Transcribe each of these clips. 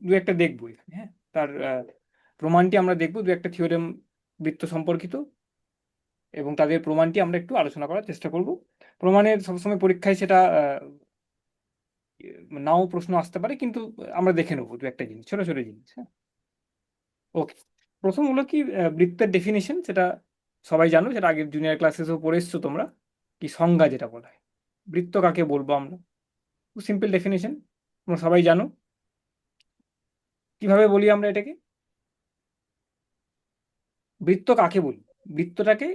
দু একটা দেখবো এখানে, হ্যাঁ, তার প্রমাণটি আমরা দেখবো, দু একটা থিওরেম বৃত্ত সম্পর্কিত, এবং তাদের প্রমাণটি আমরা একটু আলোচনা করার চেষ্টা করব। প্রমাণের সবসময় পরীক্ষায় সেটা নাও প্রশ্ন আসতে পারে, কিন্তু আমরা দেখে নেবো দু একটা জিনিস, ছোট ছোট জিনিস। হ্যাঁ, ওকে। প্রথম হলো কি, বৃত্তের ডেফিনেশন, সেটা সবাই জানো, সেটা আগের জুনিয়র ক্লাসেসও পড়ে এসছো তোমরা। কি সংজ্ঞা যেটা বলা হয়, বৃত্ত কাকে বলবো আমরা, খুব সিম্পল ডেফিনেশন, তোমরা সবাই জানো। কিভাবে বলি আমরা এটাকে, বৃত্ত কাকে বলি, বৃত্তটাকে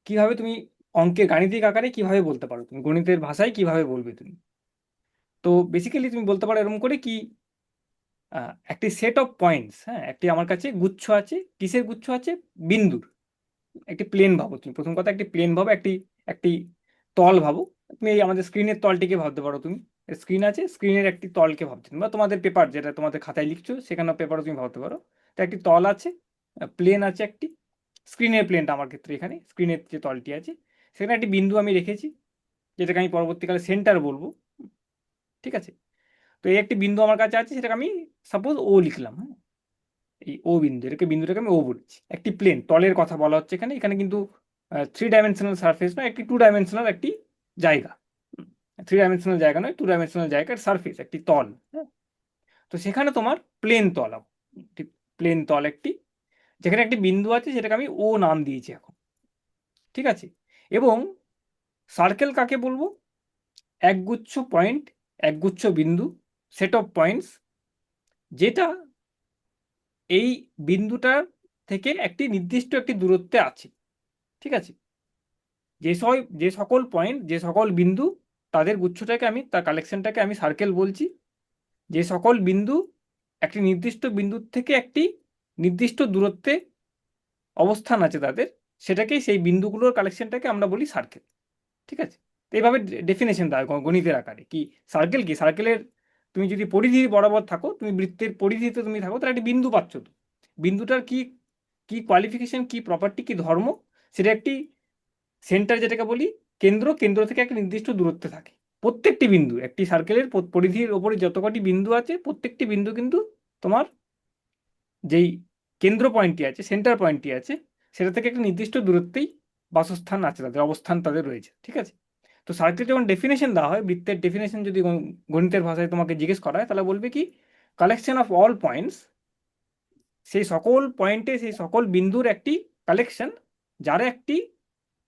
কিভাবে তুমি অঙ্কের গাণিতিক আকারে কিভাবে বলতে পারো, তুমি গণিতের ভাষায় কিভাবে বলবে তুমি। তো বেসিক্যালি তুমি বলতে পারো এরকম করে কি, একটি সেট অফ পয়েন্টস, হ্যাঁ, একটি আমার কাছে গুচ্ছ আছে, কিসের গুচ্ছ আছে, বিন্দুর। একটি প্লেন ভাবো, তুমি প্রথম কথা একটি প্লেন ভাবো, একটি একটি তল ভাবো। তুমি এই আমাদের স্ক্রিনের তলটিকে ভাবতে পারো, তুমি স্ক্রিন আছে, স্ক্রিনের একটি তলকে ভাবছো, বা তোমাদের পেপার যেটা তোমাদের খাতায় লিখছো সেখানেও পেপারও তুমি ভাবতে পারো। তো একটি তল আছে, প্লেন আছে একটি, স্ক্রিনের প্লেনটা আমার ক্ষেত্রে এখানে স্ক্রিনের যে তলটি আছে, সেখানে একটি বিন্দু আমি রেখেছি, যেটাকে আমি পরবর্তীকালে সেন্টার বলবো। ঠিক আছে, তো এই একটি বিন্দু আমার কাছে আছে, সেটাকে আমি সাপোজ ও লিখলাম। হ্যাঁ, এই ও বিন্দু, এটাকে বিন্দুটাকে আমি ও বলছি। একটি প্লেন তলের কথা বলা হচ্ছে এখানে, এখানে কিন্তু 3 ডাইমেনশনাল সারফেস নয়, একটি 2 ডাইমেনশনাল একটি জায়গা। 3 ডাইমেনশনাল জায়গা নয়, 2 ডাইমেনশনাল জায়গার সারফেস, একটি তল। হ্যাঁ, তো সেখানে তোমার প্লেন তল, প্লেন তল একটি, যেখানে একটি বিন্দু আছে, সেটাকে আমি ও নাম দিয়েছি এখন। ঠিক আছে, এবং সার্কেল কাকে বলবো, একগুচ্ছ পয়েন্ট, একগুচ্ছ বিন্দু, সেট অফ পয়েন্টস, যেটা এই বিন্দুটার থেকে একটি নির্দিষ্ট একটি দূরত্বে আছে। ঠিক আছে, যে সকল পয়েন্ট, যে সকল বিন্দু, তাদের গুচ্ছটাকে আমি, তার কালেকশনটাকে আমি সার্কেল বলছি। যে সকল বিন্দু একটি নির্দিষ্ট বিন্দুর থেকে একটি নির্দিষ্ট দূরত্বে অবস্থান আছে তাদের, সেটাকেই, সেই বিন্দুগুলোর কালেকশনটাকে আমরা বলি সার্কেল। ঠিক আছে, তো এইভাবে ডেফিনেশন দেয় গণিতের আকারে কি সার্কেল কি, সার্কেলের তুমি যদি পরিধি বরাবর থাকো, তুমি বৃত্তের পরিধিতে তুমি থাকো, তাহলে একটি বিন্দু পাচ্ছ। তো বিন্দুটার কি কি কোয়ালিফিকেশন, কি প্রপার্টি, কি ধর্ম, সেটা একটি সেন্টার যেটাকে বলি কেন্দ্র, কেন্দ্র থেকে একটা নির্দিষ্ট দূরত্বে থাকে। প্রত্যেকটি বিন্দু, একটি সার্কেলের পরিধির ওপরে যত কটি বিন্দু আছে, প্রত্যেকটি বিন্দু কিন্তু তোমার যেই কেন্দ্র পয়েন্টটি আছে, সেন্টার পয়েন্টটি আছে, সেটা থেকে একটা নির্দিষ্ট দূরত্বেই বাসস্থান আছে তাদের, অবস্থান তাদের রয়েছে। ঠিক আছে, তো সার্কেল যখন ডেফিনেশন দেওয়া হয়, বৃত্তের ডেফিনেশন যদি গণিতের ভাষায় তোমাকে জিজ্ঞেস করা হয়, তাহলে বলবে কি, কালেকশন অফ অল পয়েন্টস, সেই সকল পয়েন্টে, সেই সকল বিন্দুর একটি কালেকশন, যার একটি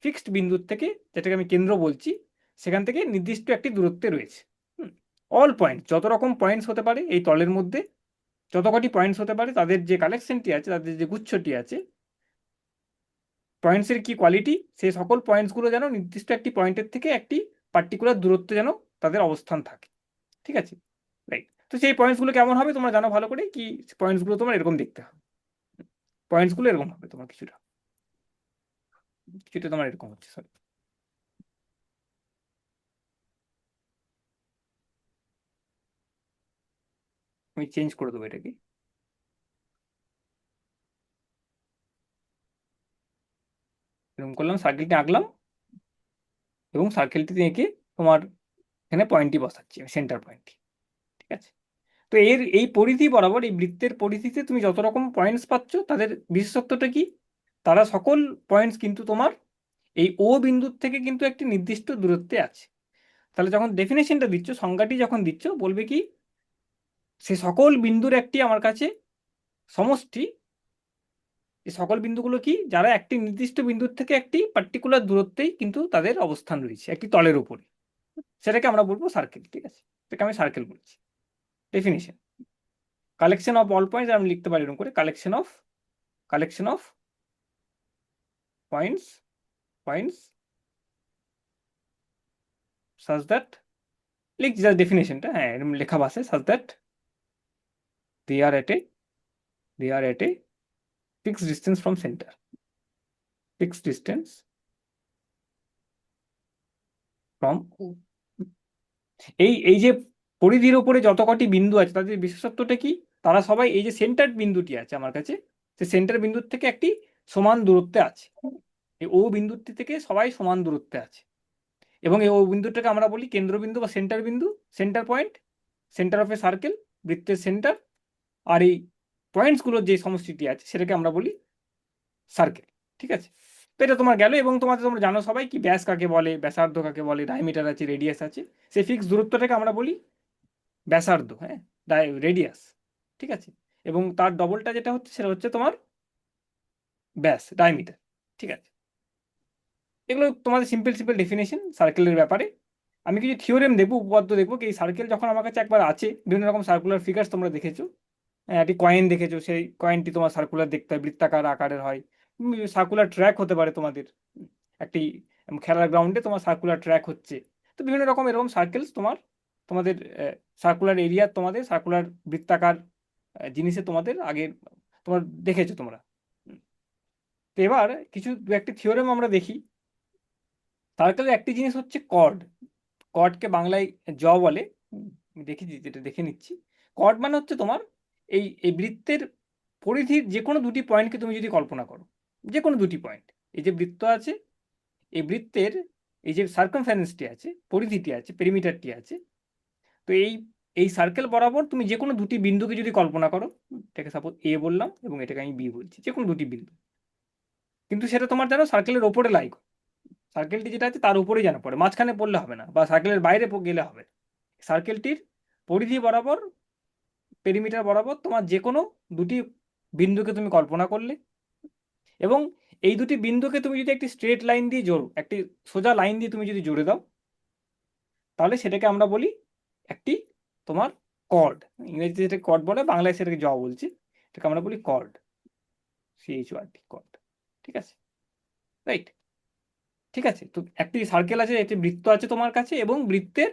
ফিক্সড বিন্দুর থেকে, যেটাকে আমি কেন্দ্র বলছি, সেখান থেকে নির্দিষ্ট একটি দূরত্বে রয়েছে। অল পয়েন্ট, যত রকম পয়েন্টস হতে পারে এই তলের মধ্যে, যত কটি পয়েন্টস হতে পারে, তাদের যে কালেকশনটি আছে, তাদের যে গুচ্ছটি আছে, পয়েন্টসের কি কোয়ালিটি, সেই সকল পয়েন্টসগুলো যেন নির্দিষ্ট একটি পয়েন্টের থেকে একটি পার্টিকুলার দূরত্বে যেন তাদের অবস্থান থাকে। ঠিক আছে, রাইট। তো সেই পয়েন্টসগুলো কেমন হবে তোমরা জানো ভালো করে, কি পয়েন্টসগুলো তোমার এরকম দেখতে হবে, পয়েন্টসগুলো এরকম হবে তোমার, কিছুটা কিছুটা তোমার এরকম হচ্ছে, সরি, আমি চেঞ্জ করে দেবো এটাকে। এরকম করলাম, সার্কেলটি আঁকলাম, এবং সার্কেলটি এঁকে তোমার এখানে পয়েন্টটি বসাচ্ছি, সেন্টার পয়েন্টটি। ঠিক আছে, তো এই পরিধি বরাবর, এই বৃত্তের পরিধিতে তুমি যত রকম পয়েন্টস পাচ্ছ, তাদের বিশেষত্বটা কি, তারা সকল পয়েন্টস কিন্তু তোমার এই ও বিন্দুর থেকে কিন্তু একটি নির্দিষ্ট দূরত্বে আছে। তাহলে যখন ডেফিনেশনটা দিচ্ছ, সংজ্ঞাটি যখন দিচ্ছ, বলবে কি, সে সকল বিন্দুর একটি আমার কাছে সমষ্টি, এই সকল বিন্দুগুলো কি, যারা একটি নির্দিষ্ট বিন্দুর থেকে একটি পার্টিকুলার দূরত্বেই কিন্তু তাদের অবস্থান রয়েছে একটি তলের উপরে, সেটাকে আমরা বলবো সার্কেল। ঠিক আছে, সেটাকে আমি সার্কেল বলছি। Definition, collection of all points, আমি লিখতে পারি এরকম করে, collection of points, points such that, লিখছি জাস্ট ডেফিনেশনটা, হ্যাঁ, এরকম লেখা ভাষে, such that they are at a they are at a fixed distance from centre, fixed distance from, এই এই যে পরিধির ওপরে যত কটি বিন্দু আছে, তাদের বিশেষত্বটা কি, তারা সবাই এই যে সেন্টার বিন্দুটি আছে আমার কাছে, সে সেন্টার বিন্দুর থেকে একটি সমান দূরত্বে আছে। এই ও বিন্দুটি থেকে সবাই সমান দূরত্বে আছে, এবং এই ও বিন্দুটাকে আমরা বলি কেন্দ্রবিন্দু বা সেন্টার বিন্দু, centre point, centre of A circle, বৃত্তের সেন্টার। আর এই পয়েন্টসগুলোর যে সমষ্টিটি আছে সেটাকে আমরা বলি সার্কেল। ঠিক আছে, তো এটা তোমার গেল। এবং তোমরা জানো সবাই কি ব্যাস কাকে বলে, ব্যাসার্ধ কাকে বলে, ডায়ামিটার আছে, রেডিয়াস আছে। সেই ফিক্স দূরত্বটাকে আমরা বলি ব্যাসার্ধ, হ্যাঁ, রেডিয়াস। ঠিক আছে, এবং তার ডবলটা যেটা হচ্ছে সেটা হচ্ছে তোমার ব্যাস, ডায়ামিটার। ঠিক আছে, এগুলো তোমাদের সিম্পল সিম্পল ডেফিনেশন সার্কেলের ব্যাপারে। আমি কিছু থিওরেম দেখবো, উপপাদ্য দেখবো কি এই সার্কেল যখন আমার কাছে একবার আছে, বিভিন্ন রকম সার্কুলার ফিগার্স তোমরা দেখেছো, একটি কয়েন দেখেছো, সেই কয়েনটি তোমার সার্কুলার দেখতে হয়, বৃত্তাকার আকারের হয়। সার্কুলার ট্র্যাক হতে পারে তোমাদের, একটি খেলার গ্রাউন্ডে তোমার সার্কুলার ট্র্যাক হচ্ছে। তো বিভিন্ন রকম এরকম সার্কেলস তোমাদের সার্কুলার এরিয়া, তোমাদের সার্কুলার বৃত্তাকার জিনিসে তোমাদের আগে তোমার দেখেছো তোমরা। তো এবার কিছু দু একটি থিওরেম আমরা দেখি। সার্কেলের একটি জিনিস হচ্ছে কর্ড। কর্ডকে বাংলায় জ বলে। আমি দেখেছি, যেটা দেখে নিচ্ছি। কর্ড মানে হচ্ছে তোমার এই এই বৃত্তের পরিধির যে কোনো দুটি পয়েন্টকে তুমি যদি কল্পনা করো, যে কোনো দুটি পয়েন্ট, এই যে বৃত্ত আছে, এই বৃত্তের এই যে সার্কামফারেন্সটি আছে, পরিধিটি আছে, পেরিমিটারটি আছে, তো এই এই সার্কেল বরাবর তুমি যে কোনো দুটি বিন্দুকে যদি কল্পনা করো, এটাকে সাপোজ এ বললাম এবং এটাকে আমি বি বলছি, যে কোনো দুটি বিন্দু, কিন্তু সেটা তোমার জানো সার্কেলের ওপরে লাই করে। সার্কেলটি যেটা আছে তার উপরেই যেন পড়ে, মাঝখানে পড়লে হবে না, বা সার্কেলের বাইরে গেলে হবে না। সার্কেলটির পরিধি বরাবর, পেরিমিটার বরাবর তোমার যে কোনো দুটি বিন্দুকে তুমি কল্পনা করলে, এবং এই দুটি বিন্দুকে তুমি যদি একটি স্ট্রেট লাইন দিয়ে জোড়ো, একটি সোজা লাইন দিয়ে তুমি যদি জুড়ে দাও, তাহলে সেটাকে আমরা বলি একটি তোমার কর্ড। ইংরেজিতে যেটাকে কর্ড বলে, বাংলায় সেটাকে জ বলছি, এটাকে আমরা বলি কর্ড, CHORD, কর্ড। ঠিক আছে, রাইট। ঠিক আছে, তো একটি সার্কেল আছে, একটি বৃত্ত আছে তোমার কাছে, এবং বৃত্তের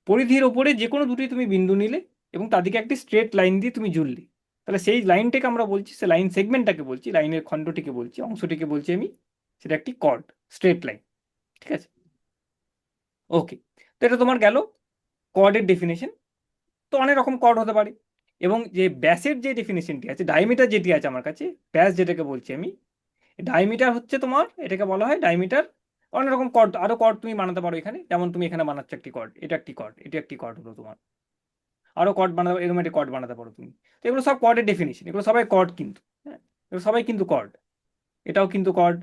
পরিধির ওপরে যে কোনো দুটি তুমি বিন্দু নিলে এবং তাদেরকে একটি স্ট্রেট লাইন দিয়ে তুমি জুড়লে, তাহলে সেই লাইনটাকে আমরা বলছি, সে লাইন সেগমেন্টটাকে বলছি, লাইনের খণ্ডটিকে বলছি, অংশটিকে বলছি আমি, সেটা একটি কর্ড, স্ট্রেট লাইন। ঠিক আছে, ওকে। তো এটা তোমার গেল কর্ডের ডেফিনেশন। তো অনেক রকম কর্ড হতে পারে। এবং যে ব্যাসের যে ডেফিনেশনটি আছে, ডায়ামিটার যেটি আছে আমার কাছে, ব্যাস যেটাকে বলছি আমি, ডায়ামিটার হচ্ছে তোমার, এটাকে বলা হয় ডায়ামিটার। অনেক রকম কর্ড, আরো কর্ড তুমি বানাতে পারো এখানে, যেমন তুমি এখানে বানাচ্ছ একটি কর্ড, এটা একটি কর্ড, এটা একটি কর্ড হলো তোমার। আরো কর্ড বানাতে, এরকম একটি কর্ড বানাতে পারো তুমি। তো এগুলো সব কর্ডের ডেফিনেশন, এগুলো সবাই কর্ড কিন্তু, হ্যাঁ, এগুলো সবাই কিন্তু কর্ড। এটাও কিন্তু কর্ড,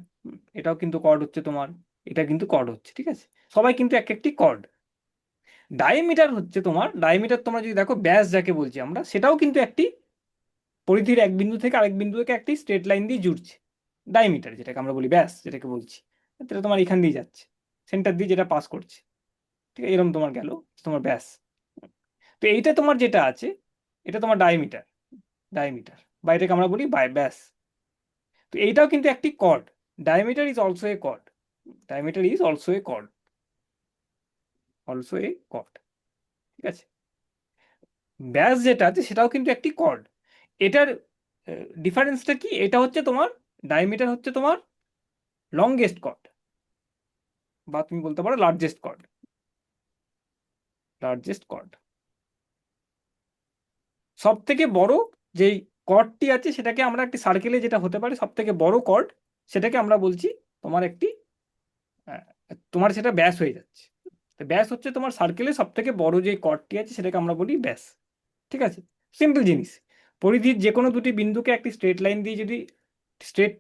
এটাও কিন্তু কর্ড হচ্ছে তোমার, এটা কিন্তু কর্ড হচ্ছে। ঠিক আছে, সবাই কিন্তু এক একটি কর্ড। ডায়ামিটার হচ্ছে তোমার, ডায়ামিটার তোমরা যদি দেখো, ব্যাস যাকে বলছি আমরা, সেটাও কিন্তু একটি পরিধির এক বিন্দু থেকে আরেক বিন্দুকে একটি স্ট্রেট লাইন দিয়ে জুড়ছে। ডায়ামিটার যেটাকে আমরা বলি, ব্যাস যেটাকে বলছি, এটা তোমার এখান দিয়ে যাচ্ছে, সেন্টার দিয়ে যেটা পাস করছে। ঠিক আছে, এরকম তোমার গেল তোমার ব্যাস। তো এইটা তোমার যেটা আছে, এটা তোমার ডায়ামিটার, ডায়ামিটার বা এটাকে আমরা বলি ব্যাস। তো এইটাও কিন্তু একটি chord. Diameter is also a chord, diameter is also a chord, also a chord. ঠিক আছে, ব্যাস যেটা আছে সেটাও কিন্তু একটি কর্ড। এটার ডিফারেন্সটা কি? এটা হচ্ছে তোমার, ডায়ামিটার হচ্ছে তোমার লংগেস্ট কর্ড, বা তুমি বলতে পারো লার্জেস্ট কর্ড, লার্জেস্ট কর্ড। সব থেকে বড় যেই কর্ডটি আছে সেটাকে আমরা, একটি সার্কেলে যেটা হতে পারে সব থেকে বড় কর্ড, সেটাকে আমরা বলছি তোমার একটি, আহ, তোমার সেটা ব্যাস হয়ে যাচ্ছে। তো ব্যাস হচ্ছে তোমার সার্কেলে সব থেকে বড় যে কর্ডটি আছে সেটাকে আমরা বলি ব্যাস। ঠিক আছে, সিম্পল জিনিস। পরিধির যে কোনো দুটি বিন্দুকে একটি স্ট্রেট লাইন দিয়ে যদি, স্ট্রেট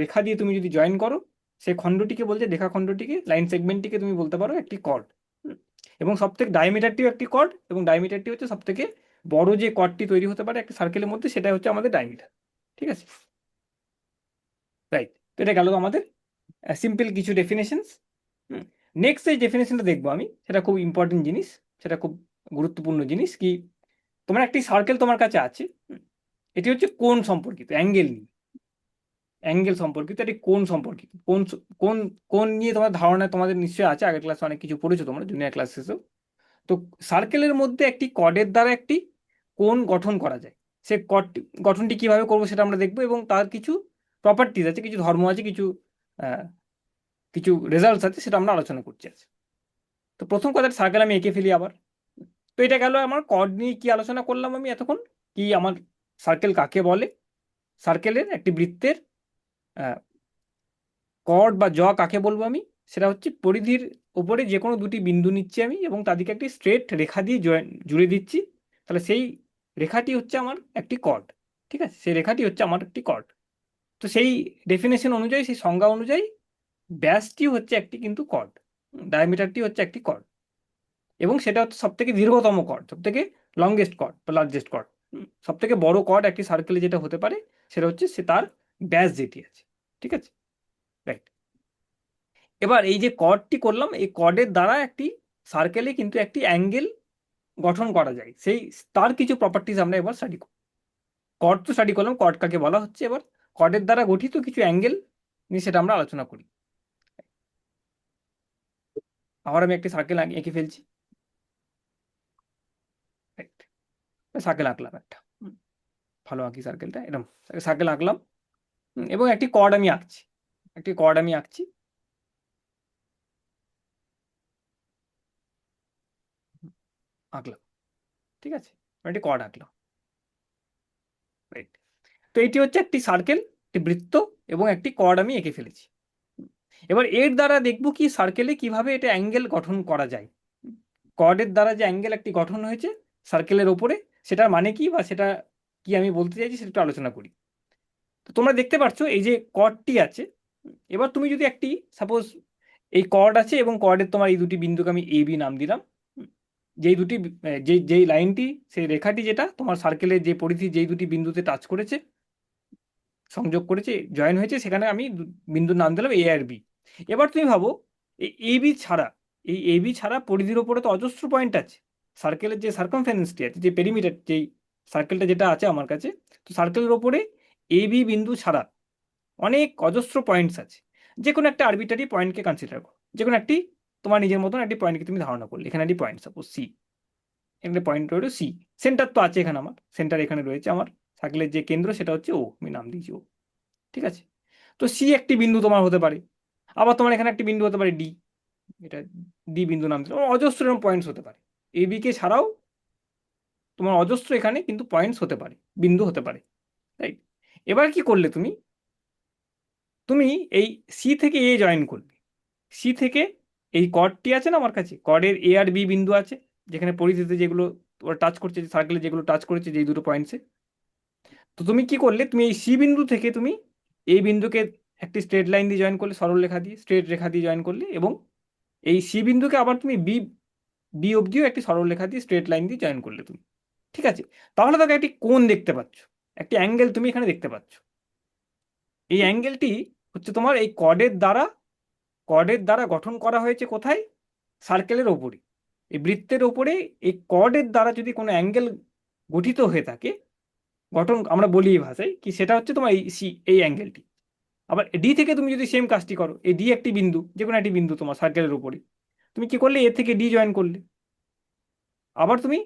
রেখা দিয়ে তুমি যদি জয়েন করো, সেই খণ্ডটিকে বলছে, রেখা খণ্ডটিকে, লাইন সেগমেন্টটিকে তুমি বলতে পারো একটি কর্ড। এবং সব থেকে ডায়ামিটারটিও একটি কর্ড, এবং ডায়ামিটারটি হচ্ছে সব থেকে বড় যে কর্ডটি তৈরি হতে পারে একটা সার্কেলের মধ্যে, সেটা হচ্ছে আমাদের ডায়ামিটার। ঠিক আছে, রাইট। তো এটা গেল আমাদের সিম্পল কিছু ডেফিনেশনস। নেক্সট যে ডেফিনেশনটা দেখবো আমি, সেটা খুব ইম্পর্টেন্ট জিনিস, সেটা খুব গুরুত্বপূর্ণ জিনিস। কি, তোমার একটি সার্কেল তোমার কাছে আছে, এটি হচ্ছে কোণ সম্পর্কিত, অ্যাঙ্গেল নিয়ে, অ্যাঙ্গেল সম্পর্কিত, এটি কোণ সম্পর্কিত। কোণ, কোণ, কোণ নিয়ে তোমার ধারণা তোমাদের নিশ্চয়ই আছে, আগের ক্লাসে অনেক কিছু পড়েছো তোমরা, জুনিয়র ক্লাস শেষেও। তো সার্কেলের মধ্যে একটি কর্ডের দ্বারা একটি কোণ গঠন করা যায়। সে কর্ড গঠনটি কিভাবে করবো সেটা আমরা দেখবো, এবং তার কিছু প্রপার্টিজ আছে, কিছু ধর্ম আছে, কিছু আহ, কিছু রেজাল্টস আছে, সেটা আমরা আলোচনা করছি আজ। তো প্রথম কথা, সার্কেল আমি এঁকে ফেলি আবার। তো এটা গেল আমার কর্ড নিয়ে কি আলোচনা করলাম আমি এতক্ষণ, কি আমার সার্কেল কাকে বলে, সার্কেলের একটি বৃত্তের কর্ড বা কাকে বলবো আমি, সেটা হচ্ছে পরিধির ওপরে যে কোনো দুটি বিন্দু নিচ্ছি আমি এবং তাদেরকে একটি স্ট্রেট রেখা দিয়ে জুড়ে দিচ্ছি, তাহলে সেই রেখাটি হচ্ছে আমার একটি কর্ড, ঠিক আছে, সেই রেখাটি হচ্ছে আমার একটি কর্ড। তো সেই ডেফিনেশন অনুযায়ী, সেই সংজ্ঞা অনুযায়ী ব্যাসটি হচ্ছে একটি কিন্তু কর্ড, ডায়ামিটারটি হচ্ছে একটি কর্ড, এবং সেটা হচ্ছে সব থেকে দীর্ঘতম কর্ড, সব থেকে লংগেস্ট কর্ড বা লার্জেস্ট কর্ড। সব থেকে বড় কর্ড একটি সার্কেলে যেটা হতে পারে সেটা হচ্ছে সে তার ব্যাস যেটি আছে, ঠিক আছে, রাইট। এবার এই যে কর্ডটি করলাম, এই কর্ডের দ্বারা একটি সার্কেলে কিন্তু একটি অ্যাঙ্গেল গঠন করা যায়, সেই তার কিছু প্রপার্টিজ আমরা এবার স্টাডি করব। কর্ড তো স্টাডি করলাম, কর্ড কাকে বলা হচ্ছে, এবার কর্ডের দ্বারা গঠিত কিছু অ্যাঙ্গেল নিয়ে সেটা আমরা আলোচনা করি। আবার আমি একটি সার্কেল এঁকে ফেলছি, রাইট, সার্কেল আঁকলাম একটা, ভালো আঁকি সার্কেলটা, এরকম সার্কেল আঁকলাম, এবং একটি কর্ড আমি আঁকছি, একটি কর্ড আমি আঁকছি, আঁকলাম, ঠিক আছে, একটি কর্ড আঁকলাম, রাইট। তো এটি হচ্ছে একটি সার্কেল, একটি বৃত্ত, এবং একটি কর্ড আমি এঁকে ফেলেছি। এবার এর দ্বারা দেখবো কি সার্কেলে কিভাবে এটা অ্যাঙ্গেল গঠন করা যায়। কর্ডের দ্বারা যে অ্যাঙ্গেল একটি গঠন হয়েছে সার্কেলের ওপরে, সেটার মানে কি বা সেটা কি আমি বলতে চাইছি সেটা একটু আলোচনা করি। তো তোমরা দেখতে পাচ্ছ এই যে কর্ডটি আছে, এবার তুমি যদি একটি সাপোজ এই কর্ড আছে এবং কর্ডের তোমার এই দুটি বিন্দুকে আমি এ বি নাম দিলাম, যেই দুটি যেই লাইনটি, সেই রেখাটি যেটা তোমার সার্কেলের যে পরিধি যেই দুটি বিন্দুতে টাচ করেছে, সংযোগ করেছে, জয়েন হয়েছে, সেখানে আমি বিন্দুর নাম দিলাম এ আর বি। এবার তুমি ভাবো এই এ বি ছাড়া, এই এ বি ছাড়া পরিধির ওপরে তো অজস্র পয়েন্ট আছে, সার্কেলের যে সার্কামফারেন্সটি আছে, যে পেরিমিটার, যেই সার্কেলটা যেটা আছে আমার কাছে, তো সার্কেলের ওপরে এ বি বিন্দু ছাড়া অনেক অজস্র পয়েন্টস আছে। যে কোনো একটা আরবিটারি পয়েন্টকে কনসিডার করো, যে কোনো একটি তোমার নিজের মতন একটি পয়েন্টকে তুমি ধারণা করলে, এখানে একটি পয়েন্ট সাপোজ সি, এখানে পয়েন্ট রয়েছে সি, সেন্টার তো আছে এখানে, আমার সেন্টার এখানে রয়েছে, আমার সার্কেলের যে কেন্দ্র সেটা হচ্ছে ও, আমি নাম দিয়েছি ও, ঠিক আছে। তো সি একটি বিন্দু তোমার হতে পারে, আবার তোমার এখানে একটি বিন্দু হতে পারে ডি, এটা ডি বিন্দু নাম দিলাম, অজস্র এরকম পয়েন্টস হতে পারে, এ বি কে ছাড়াও তোমার অজস্র এখানে কিন্তু পয়েন্টস হতে পারে, বিন্দু হতে পারে, রাইট। এবার কি করলে তুমি, তুমি এই সি থেকে এ জয়েন করবে, সি থেকে এই কর্ডটি আছে না আমার কাছে, কর্ডের এ আর বি বিন্দু আছে, যেখানে পরিধিতে যেগুলো ওরা টাচ করছে, সার্কেলে যেগুলো টাচ করেছে যেই দুটো পয়েন্টসে, তো তুমি কি করলে, তুমি এই সি বিন্দু থেকে তুমি এই বিন্দুকে একটি স্ট্রেট লাইন দিয়ে জয়েন করলে, সরল রেখা দিয়ে, স্ট্রেট রেখা দিয়ে জয়েন করলে, এবং এই সি বিন্দুকে আবার তুমি বি, বি অবধিও একটি সরল রেখা দিয়ে স্ট্রেট লাইন দিয়ে জয়েন করলে তুমি, ঠিক আছে। তাহলে তাকে একটি কোণ দেখতে পাচ্ছ, একটি অ্যাঙ্গেল তুমি এখানে দেখতে পাচ্ছ। এই অ্যাঙ্গেলটি হচ্ছে তোমার এই কর্ডের দ্বারা গঠন করা হয়েছে কোথায়, সার্কেলের ওপরে, এই বৃত্তের ওপরে এই কর্ডের দ্বারা যদি কোনো অ্যাঙ্গেল গঠিত হয়ে থাকে, গঠন আমরা বলি এই ভাষায় কি, সেটা হচ্ছে তোমার এই সি, এই অ্যাঙ্গেলটি। আবার ডি থেকে তুমি যদি সেম কাজটি করো, এই ডি একটি বিন্দু, যে কোনো একটি বিন্দু তোমার সার্কেলের উপরে, তুমি কি করলে, এ থেকে ডি জয়েন করলে, আবার তুমি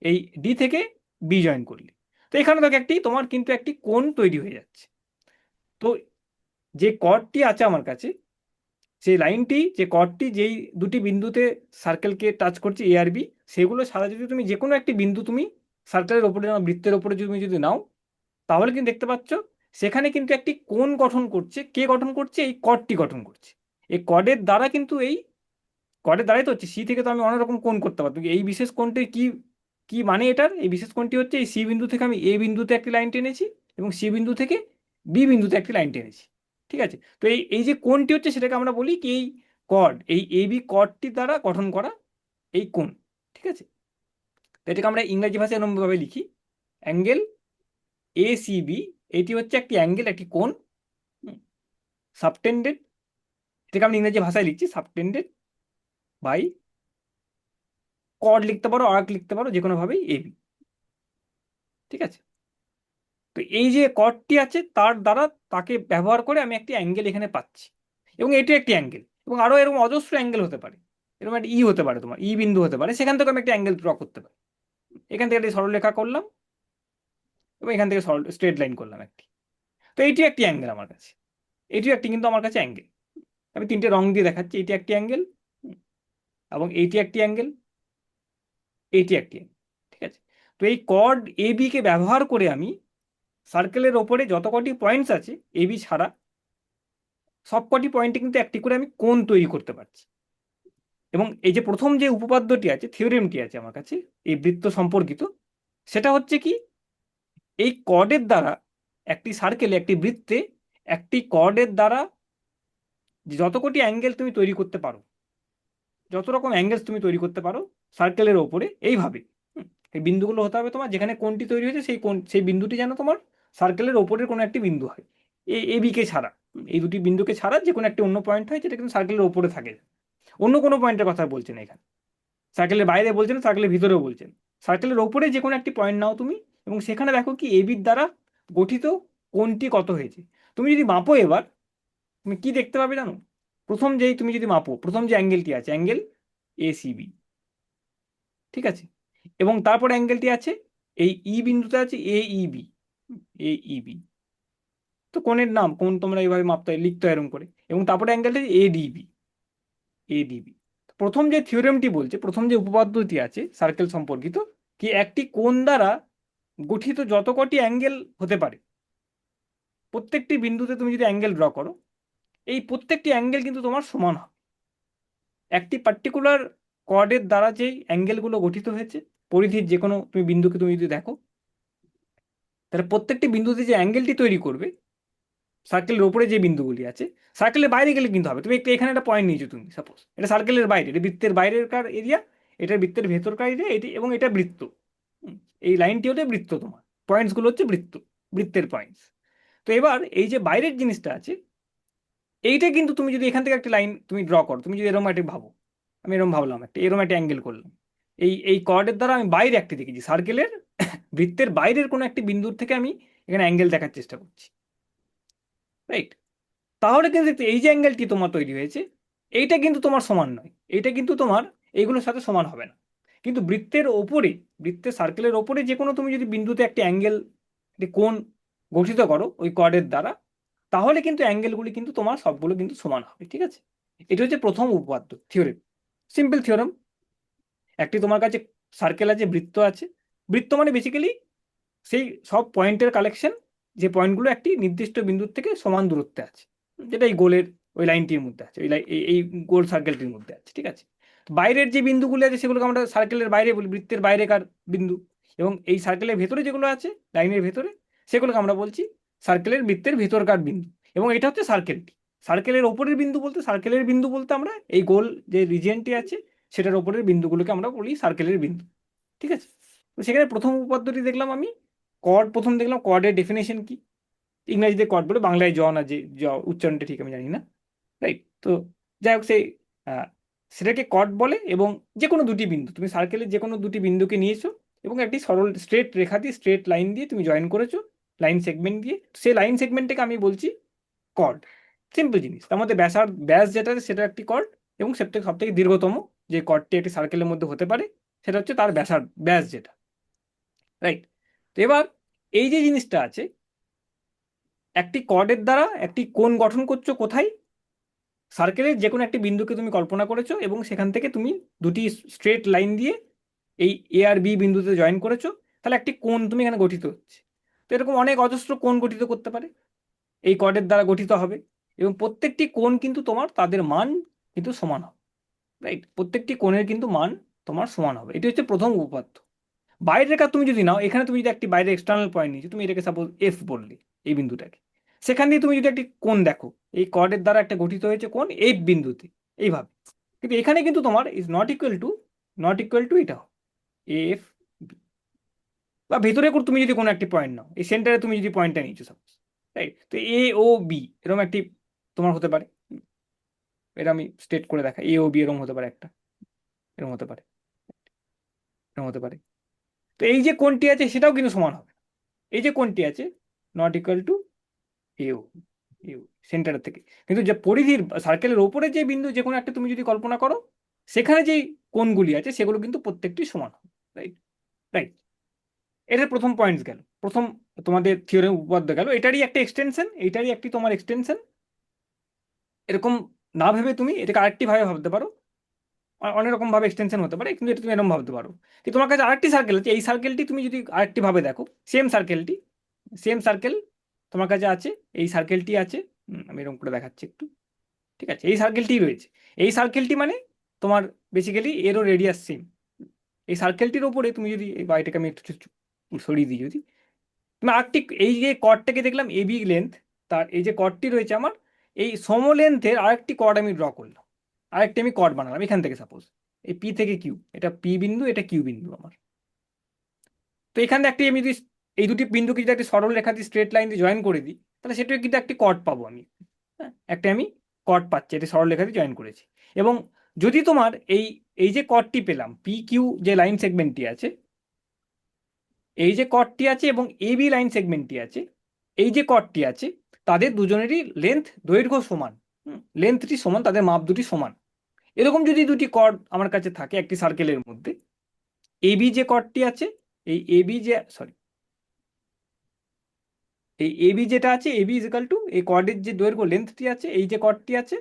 এই ডি থেকে বি জয়েন করলে, তো এখানে দেখো একটি তোমার কিন্তু একটি কোণ তৈরি হয়ে যাচ্ছে। তো যে কর্ডটি আছে আমার কাছে, সেই লাইনটি, যে কর্ডটি যেই দুটি বিন্দুতে সার্কেলকে টাচ করছে এ আর বি, সেগুলো ছাড়া যদি তুমি যে কোনো একটি বিন্দু তুমি সার্কেলের ওপরে নাও, বৃত্তের ওপরে তুমি যদি নাও, তাহলে কিন্তু দেখতে পাচ্ছ সেখানে কিন্তু একটি কোণ গঠন করছে, কে গঠন করছে, এই কর্ডটি গঠন করছে। এই কর্ডের দ্বারা কিন্তু এই কর্ডের দ্বারাই তো হচ্ছে, সি থেকে তো আমি অনেক রকম কোণ করতে পারতাম, এই বিশেষ কোণটি কি, কি মানে এটার, এই বিশেষ কোণটি হচ্ছে এই সি বিন্দু থেকে আমি এ বিন্দুতে একটি লাইন টেনেছি, এবং সি বিন্দু থেকে বি বিন্দুতে একটি লাইন টেনেছি, ঠিক আছে। তো এই এই যে কোণটি হচ্ছে সেটাকে আমরা বলি কি, এই কর্ড, এই এ বি কর্ডটির দ্বারা গঠন করা এই কোণ, ঠিক আছে। তো এটাকে আমরা ইংরেজি ভাষায় এরকমভাবে লিখি, অ্যাঙ্গেল এ সি বি, এটি হচ্ছে একটি অ্যাঙ্গেল, একটি কোণ, সাবটেন্ডেড, এটাকে আমরা ইংরেজি ভাষায় লিখছি সাবটেন্ডেড বাই, কর্ড লিখতে পারো, আর্ক লিখতে পারো, যে কোনোভাবেই এবি, ঠিক আছে। তো এই যে কর্ডটি আছে তার দ্বারা, তাকে ব্যবহার করে আমি একটি অ্যাঙ্গেল এখানে পাচ্ছি, এবং এটি একটি অ্যাঙ্গেল, এবং আরো এরকম অজস্র অ্যাঙ্গেল হতে পারে, এরকম একটা ই হতে পারে, তোমার ই বিন্দু হতে পারে, সেখান থেকে আমি একটা অ্যাঙ্গেল ড্র করতে পারি, এখান থেকে একটি সরলরেখা করলাম, এবং এখান থেকে সরল স্ট্রেট লাইন করলাম একটি, তো এটি একটি অ্যাঙ্গেল আমার কাছে, এটিও একটি কিন্তু আমার কাছে অ্যাঙ্গেল, আমি তিনটে রং দিয়ে দেখাচ্ছি, এটি একটি অ্যাঙ্গেল, এবং এইটি একটি অ্যাঙ্গেল, এইটি একটি অ্যাঙ্গেল, ঠিক আছে। তো এই কর্ড এ বি কে ব্যবহার করে আমি সার্কেলের ওপরে যত কটি পয়েন্টস আছে এবি ছাড়া, সব কটি পয়েন্টে কিন্তু একটি করে আমি কোণ তৈরি করতে পারছি। এবং এই যে প্রথম যে উপপাদ্যটি আছে, থিওরেমটি আছে আমার কাছে এই বৃত্ত সম্পর্কিত, সেটা হচ্ছে কি, এই কর্ডের দ্বারা একটি সার্কেলে, একটি বৃত্তে একটি কর্ডের দ্বারা যত কোটি অ্যাঙ্গেল তুমি তৈরি করতে পারো, যত রকম অ্যাঙ্গেলস তুমি তৈরি করতে পারো সার্কেলের ওপরে এইভাবে, এই বিন্দুগুলো হতে হবে তোমার, যেখানে কোণটি তৈরি হয়েছে সেই কোণ, সেই বিন্দুটি যেন তোমার সার্কেলের ওপরের কোনো একটি বিন্দু হয়, এ বিকে ছাড়া, এই দুটি বিন্দুকে ছাড়া যে কোনো একটি অন্য পয়েন্ট হয় যেটা কিন্তু সার্কেলের ওপরে থাকে। অন্য কোনো পয়েন্টের কথা বলছেন এখানে, সার্কেলের বাইরে বলছেন, সার্কেলের ভিতরেও বলছেন, সার্কেলের ওপরে যে কোনো একটি পয়েন্ট নাও তুমি, এবং সেখানে দেখো কি এবির দ্বারা গঠিত কোণটি কত হয়েছে। তুমি যদি মাপো এবার, তুমি কি দেখতে পাবে জানো? প্রথম যেই তুমি যদি মাপো, প্রথম যে অ্যাঙ্গেলটি আছে, অ্যাঙ্গেল এসিবি, ঠিক আছে, এবং তারপর অ্যাঙ্গেলটি আছে এই ই বিন্দুতে আছে এইবি, এইবি, তো কোণের নাম, কোণ তোমরা এইভাবে মাপতে হয়, লিখতে হয় এরকম করে, এবং তারপরে অ্যাঙ্গেলটা এডিবি, এডিবি। প্রথম যে থিওরেমটি বলছে, প্রথম যে উপপাদ্যটি আছে সার্কেল সম্পর্কিত, কি একটি কোণ দ্বারা গঠিত যত কটি অ্যাঙ্গেল হতে পারে, প্রত্যেকটি বিন্দুতে তুমি যদি অ্যাঙ্গেল ড্র করো, এই প্রত্যেকটি অ্যাঙ্গেল কিন্তু তোমার সমান হবে। একটি পার্টিকুলার কর্ডের দ্বারা যেই অ্যাঙ্গেলগুলো গঠিত হয়েছে, পরিধির যে কোনো তুমি বিন্দুকে তুমি যদি দেখো, তাহলে প্রত্যেকটি বিন্দুতে যে অ্যাঙ্গেলটি তৈরি করবে সার্কেলের ওপরে যে বিন্দুগুলি আছে, সার্কেলের বাইরে গেলে কিন্তু হবে, তুমি একটু এখানে একটা পয়েন্ট নিয়েছো তুমি, সাপোজ এটা সার্কেলের বাইরে, এটা বৃত্তের বাইরেরকার এরিয়া, এটা বৃত্তের ভেতরকার এরিয়া, এটি এবং এটা বৃত্ত, এই লাইনটি হচ্ছে বৃত্ত, তোমার পয়েন্টসগুলো হচ্ছে বৃত্ত, বৃত্তের পয়েন্টস। তো এবার এই যে বাইরের জিনিসটা আছে, এইটা কিন্তু তুমি যদি এখান থেকে একটা লাইন তুমি ড্র করো, তুমি যদি এরকম একটা ভাবো, আমি এরকম ভাবলাম, একটা এরকম একটা অ্যাঙ্গেল করলাম, এই কর্ডের দ্বারা আমি বাইরে একটি দেখেছি, সার্কেলের বৃত্তের বাইরের কোনো একটি বিন্দুর থেকে আমি এখানে অ্যাঙ্গেল দেখার চেষ্টা করছি, রাইট? তাহলে কিন্তু দেখতে এই যে অ্যাঙ্গেলটি তোমার তৈরি হয়েছে, এইটা কিন্তু তোমার সমান নয়, এইটা কিন্তু তোমার এইগুলোর সাথে সমান হবে না। কিন্তু বৃত্তের ওপরে, বৃত্তের সার্কেলের ওপরে যে কোনো তুমি যদি বিন্দুতে একটি অ্যাঙ্গেল, একটি কোণ গঠিত করো ওই কর্ডের দ্বারা, তাহলে কিন্তু অ্যাঙ্গেলগুলি কিন্তু তোমার সবগুলো কিন্তু সমান হবে, ঠিক আছে? এটা হচ্ছে প্রথম উপপাদ্য, থিওরেম, সিম্পল থিওরেম। একটি তোমার কাছে সার্কেল আছে, বৃত্ত আছে, বৃত্ত মানে বেসিক্যালি সেই সব পয়েন্টের কালেকশন, যে পয়েন্টগুলো একটি নির্দিষ্ট বিন্দুর থেকে সমান দূরত্বে আছে, যেটা এই গোলের ওই লাইনটির মধ্যে আছে, ওই এই গোল সার্কেলটির মধ্যে আছে, ঠিক আছে? তো বাইরের যে বিন্দুগুলো আছে সেগুলোকে আমরা সার্কেলের বাইরে বলি, বৃত্তের বাইরেকার বিন্দু, এবং এই সার্কেলের ভেতরে যেগুলো আছে লাইনের ভেতরে, সেগুলোকে আমরা বলছি সার্কেলের বৃত্তের ভেতরকার বিন্দু, এবং এটা হচ্ছে সার্কেলটি। সার্কেলের ওপরের বিন্দু বলতে, সার্কেলের বিন্দু বলতে আমরা এই গোল যে রিজিয়নটি আছে সেটার ওপরের বিন্দুগুলোকে আমরা বলি সার্কেলের বিন্দু, ঠিক আছে? তো সেখানে প্রথম উপপাদ্যটি দেখলাম আমি, কর্ড, প্রথম দেখলাম কর্ডের ডেফিনেশন কি, ইংরেজিতে কর্ড বলে, বাংলায় জ না, যে জ উচ্চারণটা ঠিক আমি জানি না, রাইট? তো যাই হোক, সেই সেটাকে কর্ড বলে, এবং যে কোনো দুটি বিন্দু, তুমি সার্কেলের যে কোনো দুটি বিন্দুকে নিয়েছো এবং একটি সরল স্ট্রেট রেখা দিয়ে, স্ট্রেট লাইন দিয়ে তুমি জয়েন করেছো, লাইন সেগমেন্ট দিয়ে, সেই লাইন সেগমেন্টটাকে আমি বলছি কর্ড। সিম্পল জিনিস, তার মধ্যে ব্যাস যেটা আছে সেটা একটি কর্ড, এবং সব থেকে দীর্ঘতম যে কর্ডটি একটি সার্কেলের মধ্যে হতে পারে সেটা হচ্ছে তার ব্যাস যেটা, রাইট? তো এবার এই যে জিনিসটা আছে, একটি কর্ডের দ্বারা একটি কোণ গঠন করছো কোথায়? সার্কেলের যে কোনো একটি বিন্দুকে তুমি কল্পনা করেছো, এবং সেখান থেকে তুমি দুটি স্ট্রেট লাইন দিয়ে এই এ আর বি বিন্দুতে জয়েন করেছো, তাহলে একটি কোণ তুমি এখানে গঠিত হচ্ছে। তো এরকম অনেক অজস্র কোণ গঠিত করতে পারে, এই কর্ডের দ্বারা গঠিত হবে, এবং প্রত্যেকটি কোণ কিন্তু তোমার, তাদের মান কিন্তু সমান হবে, রাইট? প্রত্যেকটি কোণের কিন্তু মান তোমার সমান হবে, এটি হচ্ছে প্রথম উপপাদ্য। বাইরের রেখা তুমি যদি নাও, এখানে তুমি যদি একটি বাইরে এক্সটার্নাল পয়েন্ট নিয়েছো, তুমি এটাকে সাপোজ এফ বললে, এই বিন্দুটাকে, সেখান দিয়ে তুমি যদি একটি কোণ দেখো, এই কর্ডের দ্বারা একটা গঠিত হয়েছে কোণ এফ বিন্দুতে, এইভাবে, কিন্তু এখানে কিন্তু তোমার ইজ নট ইকুয়াল টু এটা এফ, বা ভেতরে তুমি যদি কোনো একটি পয়েন্ট নাও, এই সেন্টারে তুমি যদি পয়েন্টটা নিয়েছো সাপোজ, রাইট? তো এ ও বি এরকম একটি তোমার হতে পারে, এটা আমি স্টেট করে দেখা, এ ও বি এরকম হতে পারে একটা, এরকম হতে পারে, এরকম হতে পারে। তো এই যে কোণটি আছে সেটাও কিন্তু সমান হবে, এই যে কোণটি আছে নট ইকুয়াল টু এও, এও সেন্টারের থেকে, কিন্তু যে পরিধির সার্কেলের ওপরে যে বিন্দু যে কোনো একটা তুমি যদি কল্পনা করো, সেখানে যে কোণগুলি আছে সেগুলো কিন্তু প্রত্যেকটি সমান হবে, রাইট? রাইট, এটার প্রথম পয়েন্টস গেল, প্রথম তোমাদের থিওরেম উপপাদ্য গেল, এটারই একটা এক্সটেনশন, এইটারই একটি তোমার এক্সটেনশন। এরকম না ভেবে তুমি এটাকে আরেকটি ভাবে ভাবতে পারো, অনেক রকম ভাবে এক্সটেনশন হতে পারে, কিন্তু এটা তুমি এরকম ভাবতে পারো কি তোমার কাছে আরেকটি সার্কেল আছে, এই সার্কেলটি তুমি যদি আরেকটি ভাবে দেখো, সেম সার্কেলটি, সেম সার্কেল তোমার কাছে আছে, এই সার্কেলটি আছে, আমি এরকম করে দেখাচ্ছি একটু, ঠিক আছে? এই সার্কেলটি রয়েছে, এই সার্কেলটি মানে তোমার বেসিক্যালি এরও রেডিয়াস সেম, এই সার্কেলটির ওপরে তুমি যদি এই বাইটাকে আমি একটু সরিয়ে দিই যদি, তুমি আরেকটি, এই যে কর্ডটাকে দেখলাম এবি লেন্থ, তার এই যে কর্ডটি রয়েছে আমার, এই সম লেন্থের আরেকটি কর্ড আমি ড্র করলাম, আরেকটি আমি কর্ড বানালাম এখান থেকে, সাপোজ এই পি থেকে কিউ, এটা পি বিন্দু, এটা কিউ বিন্দু আমার। তো এখানে একটি আমি যদি এই দুটি বিন্দুকে যদি একটি সরল রেখা দিয়ে স্ট্রেট লাইন দিয়ে জয়েন করে দিই, তাহলে সেটা কিন্তু একটি কর্ড পাবো আমি। হ্যাঁ, একটা আমি কর্ড পাচ্ছি, এটি সরল রেখা দিয়ে জয়েন করেছি। এবং যদি তোমার এই এই যে কর্ডটি পেলাম, পি কিউ যে লাইন সেগমেন্টটি আছে, এই যে কর্ডটি আছে এবং এবি লাইন সেগমেন্টটি আছে, এই যে কর্ডটি আছে, তাদের দুজনেরই লেন্থ, দৈর্ঘ্য সমান, লেন্থটি সমান, তাদের মাপ দুটি সমান। এরকম যদি দুটি কর্ড আমার কাছে থাকে একটি সার্কেলের মধ্যে, এবি যে কর্ডটি আছে, এই এবি যে, সরি, এই এবি যেটা আছে, এবি ইজিক্যাল টু এই কর্ডের যে দৈর্ঘ্য লেন্থটি আছে, এই যে কর্ডটি আছে,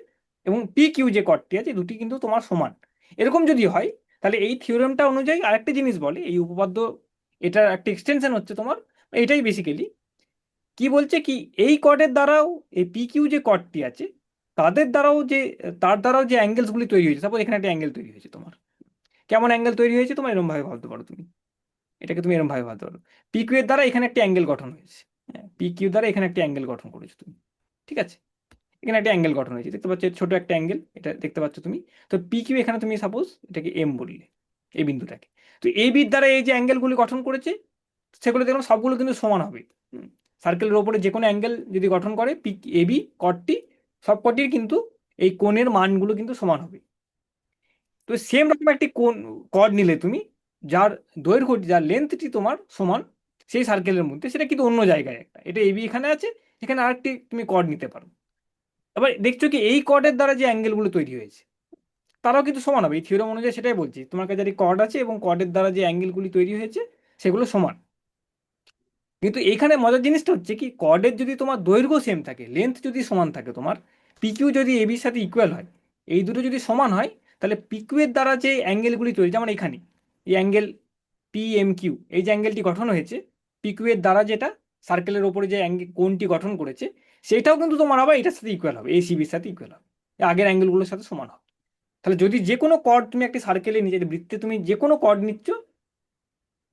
এবং পি কিউ যে কর্ডটি আছে, দুটি কিন্তু তোমার সমান। এরকম যদি হয়, তাহলে এই থিওরেমটা অনুযায়ী আরেকটা জিনিস বলে, এই উপপাদ্য, এটার একটা এক্সটেনশন হচ্ছে তোমার, এটাই বেসিক্যালি কি বলছে, কি এই কর্ডের দ্বারাও, এই পি কিউ যে কর্ডটি আছে, তাদের দ্বারাও যে, তার দ্বারাও যে অ্যাঙ্গেলসগুলি তৈরি হয়েছে, সাপোজ এখানে একটা অ্যাঙ্গেল তৈরি হয়েছে তোমার, কেমন অ্যাঙ্গেল তৈরি হয়েছে তোমার এরকম ভাবে ভাবতে পারো তুমি, এটাকে তুমি এরকম ভাবে ভাবতে পারো, পি কিউ এর দ্বারা এখানে একটা অ্যাঙ্গেল গঠন হয়েছে। হ্যাঁ, পি কিউ দ্বারা এখানে একটা অ্যাঙ্গেল গঠন করেছো তুমি, ঠিক আছে, এখানে একটা অ্যাঙ্গেল গঠন হয়েছে, দেখতে পাচ্ছ ছোট একটা অ্যাঙ্গেল, এটা দেখতে পাচ্ছ তুমি। তো পি কিউ এখানে তুমি সাপোজ এটাকে এম বললে, এই বিন্দুটাকে। তো এই বির দ্বারা এই যে অ্যাঙ্গেলগুলি গঠন করেছে, সেগুলো দেখলাম সবগুলো কিন্তু সমান হবে। সার্কেলের ওপরে যে কোনো অ্যাঙ্গেল যদি গঠন করে, পি এবি কর্ডটি, সব কটির কিন্তু এই কোণের মানগুলো কিন্তু সমান হবে। তো সেম রকম একটি কোণ কর্ড নিলে তুমি, যার দৈর্ঘ্য, যার লেন্থটি তোমার সমান সেই সার্কেলের মধ্যে, সেটা কিন্তু অন্য জায়গায় একটা, এটা এবি এখানে আছে, এখানে আরেকটি তুমি কর্ড নিতে পারো। এবার দেখছো কি এই কর্ডের দ্বারা যে অ্যাঙ্গেলগুলো তৈরি হয়েছে, তারাও কিন্তু সমান হবে, এই থিওরেম অনুযায়ী সেটাই বলছি, তোমার কাছে যদি কর্ড আছে এবং কর্ডের দ্বারা যে অ্যাঙ্গেলগুলি তৈরি হয়েছে সেগুলো সমান। কিন্তু এখানে মজার জিনিসটা হচ্ছে কি, কর্ডের যদি তোমার দৈর্ঘ্য সেম থাকে, লেন্থ যদি সমান থাকে তোমার, পিকিউ যদি এবির সাথে ইকুয়াল হয়, এই দুটো যদি সমান হয়, তাহলে পিকিউ এর দ্বারা যে অ্যাঙ্গেলগুলি তৈরি, যেমন এখানে এই অ্যাঙ্গেল পি এম কিউ, এই যে অ্যাঙ্গেলটি গঠন হয়েছে পিকিউ এর দ্বারা, যেটা সার্কেলের ওপরে যে অ্যাঙ্গেল কোণটি গঠন করেছে, সেটাও কিন্তু তোমার আবার এটার সাথে ইকুয়াল হবে, এই সিবির সাথে ইকুয়াল হবে, এই আগের অ্যাঙ্গেলগুলোর সাথে সমান হবে। তাহলে যদি যে কোনো কর্ড তুমি একটি সার্কেলে নিচে বৃত্তে তুমি যে কোনো কর্ড নিচ্ছ,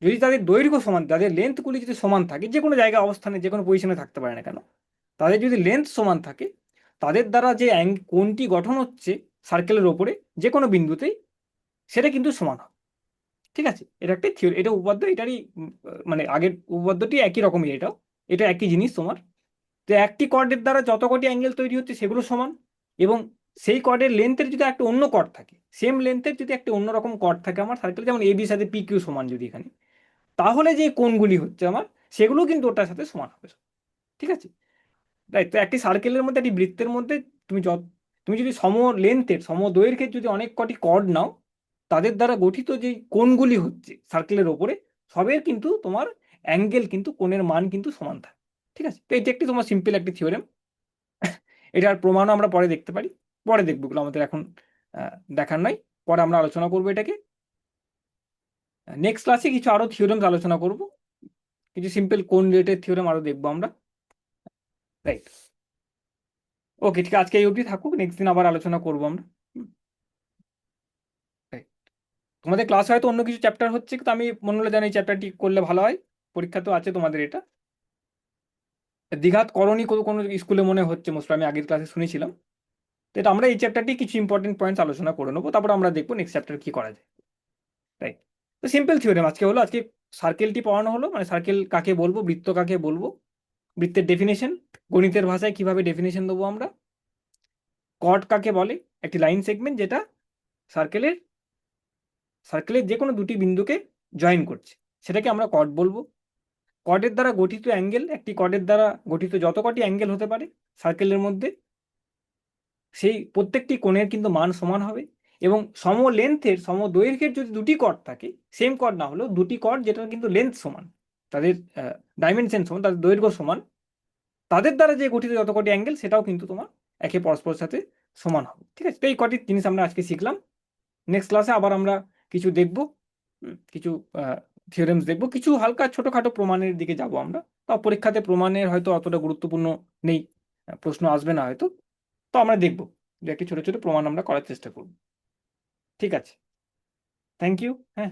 যদি তাদের দৈর্ঘ্য সমান, তাদের লেন্থগুলি যদি সমান থাকে, যে কোনো জায়গায় অবস্থানে যে কোনো পজিশনে থাকতে পারে না কেন, তাদের যদি লেন্থ সমান থাকে, তাদের দ্বারা যে কোণটি গঠন হচ্ছে সার্কেলের ওপরে যে কোনো বিন্দুতেই, সেটা কিন্তু সমান হবে। ঠিক আছে, এটা একটা থিওরি, এটা উপপাদ্য, এটারই মানে আগের উপপাদ্যটি একই রকমই, এটাও, এটা একই জিনিস তোমার। তো একটি কর্ডের দ্বারা যত কটি অ্যাঙ্গেল তৈরি হচ্ছে সেগুলো সমান, এবং সেই কর্ডের লেন্থের যদি একটা অন্য কর্ড থাকে, সেম লেন্থের যদি একটা অন্যরকম কর্ড থাকে আমার সার্কেলে, যেমন এবির সাথে পি কিউ সমান যদি এখানে, তাহলে যে কোণগুলি হচ্ছে আমার, সেগুলো কিন্তু ওটার সাথে সমান হবে। ঠিক আছে, রাইট। তো একটি সার্কেলের মধ্যে, একটি বৃত্তের মধ্যে তুমি তুমি যদি সম লেন্থের, সম দৈর্ঘ্যের যদি অনেক কটি কর্ড নাও, তাদের দ্বারা গঠিত যে কোণগুলি হচ্ছে সার্কেলের ওপরে, সবের কিন্তু তোমার অ্যাঙ্গেল, কিন্তু কোণের মান কিন্তু সমান থাকে। ঠিক আছে, তো এটি একটি তোমার সিম্পল একটি থিওরেম, এটার প্রমাণও আমরা পরে দেখতে পারি, পরে দেখবো, এগুলো আমাদের এখন দেখার নয়, পরে আমরা আলোচনা করবো এটাকে। নেক্সট ক্লাসে কিছু আরো থিওরেম আলোচনা করব, কিছু সিম্পল কোণ রিলেটেড থিওরেম আরো দেখবো আমরা, রাইট। ওকে, ঠিক আছে, আজকে এই অবধি থাকুক, নেক্সট দিন আবার আলোচনা করবো আমরা। right. তোমাদের ক্লাস হয়তো অন্য কিছু চ্যাপ্টার হচ্ছে, তো আমি মনে হলো যেন এই চ্যাপ্টারটি করলে ভালো হয়, পরীক্ষা তো আছে তোমাদের এটা, দ্বিঘাত করণী কোনো কোনো স্কুলে মনে হচ্ছে মোস্ট, আমি আগের ক্লাসে শুনেছিলাম। তো এটা আমরা এই চ্যাপ্টারটি কিছু ইম্পর্টেন্ট পয়েন্টস আলোচনা করে নেবো, তারপর আমরা দেখবো নেক্সট চ্যাপ্টার কি করা যায়, রাইট। তো সিম্পল থিওরেম আজকে হলো, আজকে সার্কেলটি পড়ানো হলো, মানে সার্কেল কাকে বলবো, বৃত্ত কাকে বলবো, বৃত্তের ডেফিনেশন, গণিতের ভাষায় কিভাবে ডেফিনেশন দেবো আমরা, কর্ড কাকে বলে, একটি লাইন সেগমেন্ট যেটা সার্কেলের সার্কেলের যে কোনো দুটি বিন্দুকে জয়েন করছে, সেটাকে আমরা কর্ড বলবো। কর্ডের দ্বারা গঠিত অ্যাঙ্গেল, একটি কর্ডের দ্বারা গঠিত যত কটি অ্যাঙ্গেল হতে পারে সার্কেলের মধ্যে, সেই প্রত্যেকটি কোণের কিন্তু মান সমান হবে। এবং সম লেন্থের, সম দৈর্ঘ্যের যদি দুটি কর্ড থাকে, সেম কর্ড না হলেও দুটি কর্ড যেটার কিন্তু লেন্থ সমান, তাদের ডাইমেনশন সমান, তাদের দৈর্ঘ্য সমান, তাদের দ্বারা যে গঠিত যত কটি অ্যাঙ্গেল, সেটাও কিন্তু তোমার একে পরস্পরের সাথে সমান হবে। ঠিক আছে, তো এই কটি জিনিস আমরা আজকে শিখলাম। নেক্সট ক্লাসে আবার আমরা কিছু দেখব, কিছু থিওরেমস দেখব, কিছু হালকা ছোটোখাটো প্রমাণের দিকে যাব আমরা। তাও পরীক্ষাতে প্রমাণের হয়তো অতটা গুরুত্বপূর্ণ নেই, প্রশ্ন আসবে না হয়তো, তো আমরা দেখব যে একটি ছোটো ছোটো প্রমাণ আমরা করার চেষ্টা করব। ঠিক আছে, থ্যাংক ইউ, হ্যাঁ।